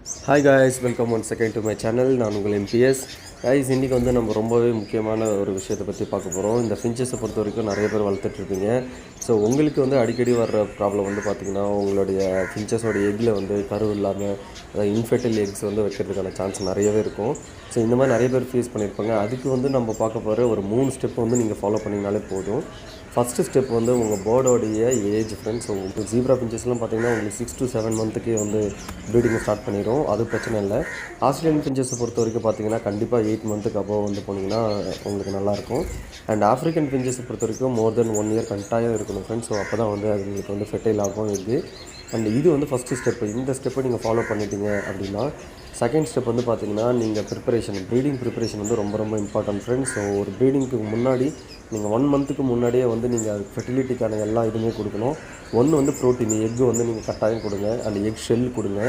Hi guys, welcome once second to my channel. நான் உங்கள் MBS guys. இன்றைக்கி வந்து நம்ம ரொம்பவே முக்கியமான ஒரு விஷயத்தை பற்றி பார்க்க போகிறோம். இந்த ஃபின்ச்சஸை பொறுத்த வரைக்கும் நிறைய பேர் வளர்த்துட்ருப்பீங்க. ஸோ உங்களுக்கு வந்து அடிக்கடி வர்ற ப்ராப்ளம் வந்து பார்த்திங்கன்னா, உங்களுடைய ஃபின்ச்சஸோட எக்கில் வந்து கரு இல்லாமல், அதாவது இன்ஃபர்டைல் எக்ஸ் வந்து வைக்கிறதுக்கான சான்ஸ் நிறையவே இருக்கும். ஸோ இந்த மாதிரி நிறைய பேர் ஃபேஸ் பண்ணியிருப்பாங்க. அதுக்கு வந்து நம்ம பார்க்க போகிற ஒரு 3 ஸ்டெப் வந்து நீங்கள் ஃபாலோ பண்ணிங்கனாலே போதும். ஃபஸ்ட்டு ஸ்டெப் வந்து உங்கள் பேர்டோடைய ஏஜ் ஃப்ரெண்ட்ஸ். ஸோ உங்களுக்கு ஜீப்ரா ஃபின்ச்சஸ்லாம் பார்த்திங்கன்னா உங்களுக்கு 6 to 7 மந்த்துக்கே வந்து ப்ரீடிங் ஸ்டார்ட் பண்ணிடும். அது பிரச்சனை இல்லை. ஆஸ்திரேலியன் ஃபின்ச்சஸை பொறுத்த வரைக்கும் பார்த்திங்கன்னா கண்டிப்பாக 8 மந்த்துக்கு அபோவ் வந்து போனீங்கன்னா உங்களுக்கு நல்லாயிருக்கும். அண்ட் ஆஃப்ரிக்கன் ஃபின்ச்சஸை பொறுத்த வரைக்கும் மோர் தென் 1 இயர் கட்டாயம் இருக்கணும் ஃப்ரெண்ட்ஸ். ஸோ அப்போ தான் வந்து அது உங்களுக்கு வந்து ஃபெர்டைல் ஆகும் எக்கு. அண்ட் இது வந்து ஃபஸ்ட்டு ஸ்டெப்பு. இந்த ஸ்டெப்பை நீங்கள் ஃபாலோ பண்ணிட்டீங்க அப்படின்னா, செகண்ட் ஸ்டெப் வந்து பார்த்திங்கன்னா, நீங்கள் ப்ரீடிங் ப்ரிப்பரேஷன் வந்து ரொம்ப ரொம்ப இம்பார்ட்டன்ட் ஃப்ரெண்ட்ஸ். ஸோ ஒரு ப்ரீடிங்க்கு முன்னாடி நீங்கள் 1 மந்த்துக்கு முன்னாடியே வந்து நீங்கள் அதுக்கு ஃபெர்டிலிட்டிக்கான எல்லா இதுவுமே கொடுக்கணும். ஒன்று வந்து ப்ரோட்டீன் எக்கு வந்து நீங்கள் கட்டாயம் கொடுங்க. அந்த எக் ஷெல் கொடுங்க.